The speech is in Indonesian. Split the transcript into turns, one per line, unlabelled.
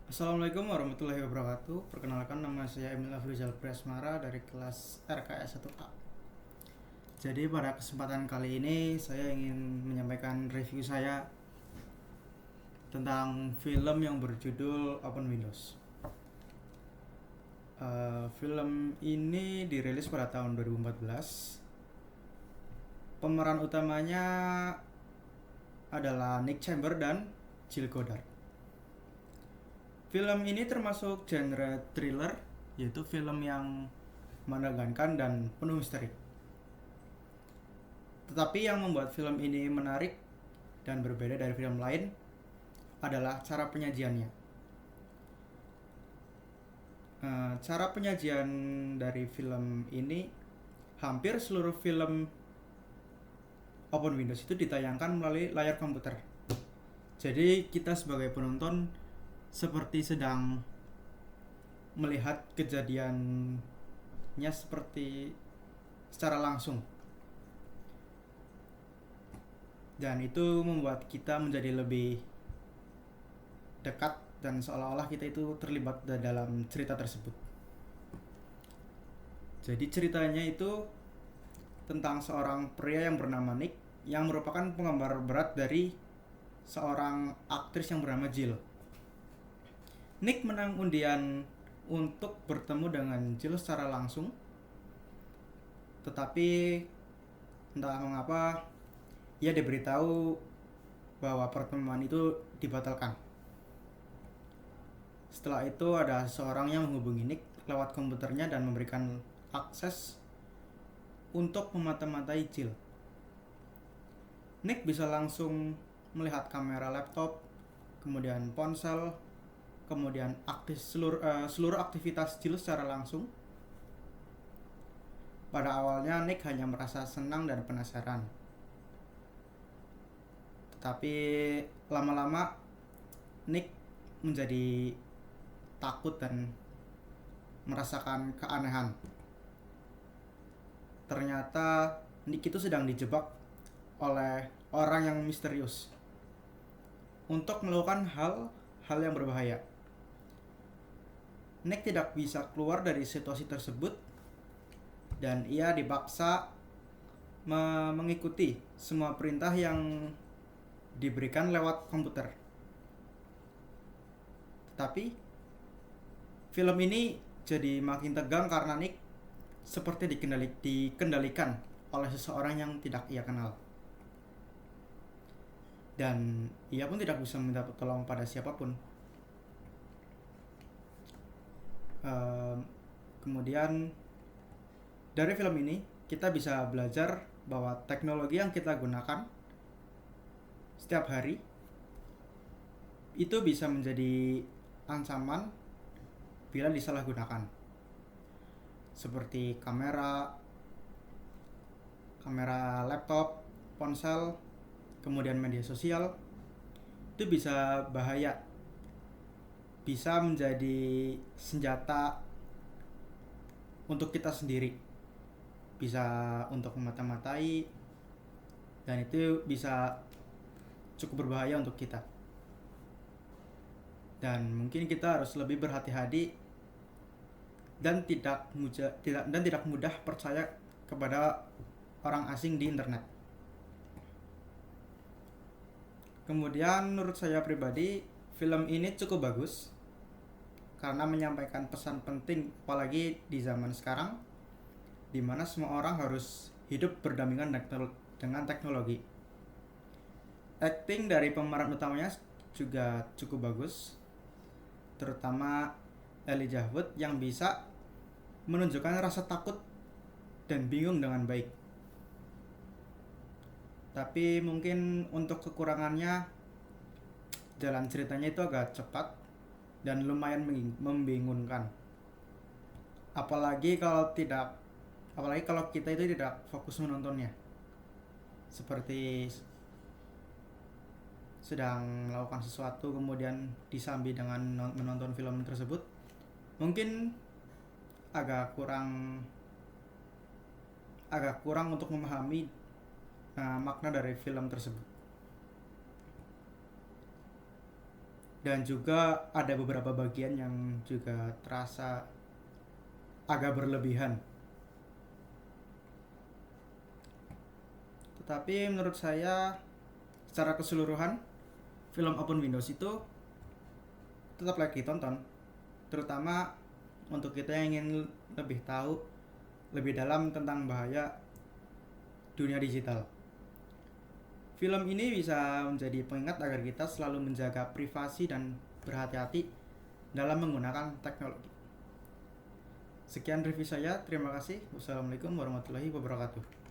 Assalamualaikum warahmatullahi wabarakatuh. Perkenalkan, nama saya Emil Afrizal Presmara dari kelas RKS 1A. Jadi pada kesempatan kali ini saya ingin menyampaikan review saya tentang film yang berjudul Open Windows. Film ini dirilis pada tahun 2014. Pemeran utamanya adalah Nick Chamber dan Jill Goddard. Film ini termasuk genre thriller, yaitu film yang menegangkan dan penuh misteri. Tetapi yang membuat film ini menarik dan berbeda dari film lain adalah cara penyajiannya. Cara penyajian dari film ini, hampir seluruh film Open Windows itu ditayangkan melalui layar komputer. Jadi kita sebagai penonton seperti sedang melihat kejadiannya seperti secara langsung, dan itu membuat kita menjadi lebih dekat dan seolah-olah kita itu terlibat dalam cerita tersebut. Jadi ceritanya itu tentang seorang pria yang bernama Nick yang merupakan penggambar berat dari seorang aktris yang bernama Jill. Nick menang undian untuk bertemu dengan Jill secara langsung, tetapi entah mengapa ia diberitahu bahwa pertemuan itu dibatalkan. Setelah itu ada seorang yang menghubungi Nick lewat komputernya dan memberikan akses untuk memata-matai Jill. Nick bisa langsung melihat kamera laptop, kemudian ponsel, kemudian seluruh aktivitas Jill secara langsung. Pada awalnya Nick hanya merasa senang dan penasaran, tetapi lama-lama Nick menjadi takut dan merasakan keanehan. Ternyata Nick itu sedang dijebak oleh orang yang misterius untuk melakukan hal yang berbahaya. Nick tidak bisa keluar dari situasi tersebut dan ia dipaksa mengikuti semua perintah yang diberikan lewat komputer. Tetapi film ini jadi makin tegang karena Nick seperti dikendalikan oleh seseorang yang tidak ia kenal. Dan ia pun tidak bisa meminta tolong pada siapapun. Kemudian dari film ini kita bisa belajar bahwa teknologi yang kita gunakan setiap hari itu bisa menjadi ancaman bila disalahgunakan, seperti kamera laptop, ponsel, kemudian media sosial. Itu bisa bahaya, bisa menjadi senjata untuk kita sendiri, bisa untuk memata-matai, dan itu bisa cukup berbahaya untuk kita. Dan mungkin kita harus lebih berhati-hati dan tidak mudah percaya kepada orang asing di internet. Kemudian menurut saya pribadi, film ini cukup bagus karena menyampaikan pesan penting, apalagi di zaman sekarang di mana semua orang harus hidup berdampingan dengan teknologi. Acting dari pemeran utamanya juga cukup bagus, terutama Elijah Wood yang bisa menunjukkan rasa takut dan bingung dengan baik. Tapi mungkin untuk kekurangannya, jalan ceritanya itu agak cepat dan lumayan membingungkan. Apalagi kalau kita itu tidak fokus menontonnya, seperti sedang melakukan sesuatu kemudian disambi dengan menonton film tersebut, mungkin agak kurang untuk memahami makna dari film tersebut. dan juga ada beberapa bagian yang juga terasa agak berlebihan. Tetapi menurut saya secara keseluruhan film Open Windows itu tetap layak ditonton, terutama untuk kita yang ingin lebih tahu lebih dalam tentang bahaya dunia digital. Film ini bisa menjadi pengingat agar kita selalu menjaga privasi dan berhati-hati dalam menggunakan teknologi. Sekian review saya, terima kasih. Wassalamualaikum warahmatullahi wabarakatuh.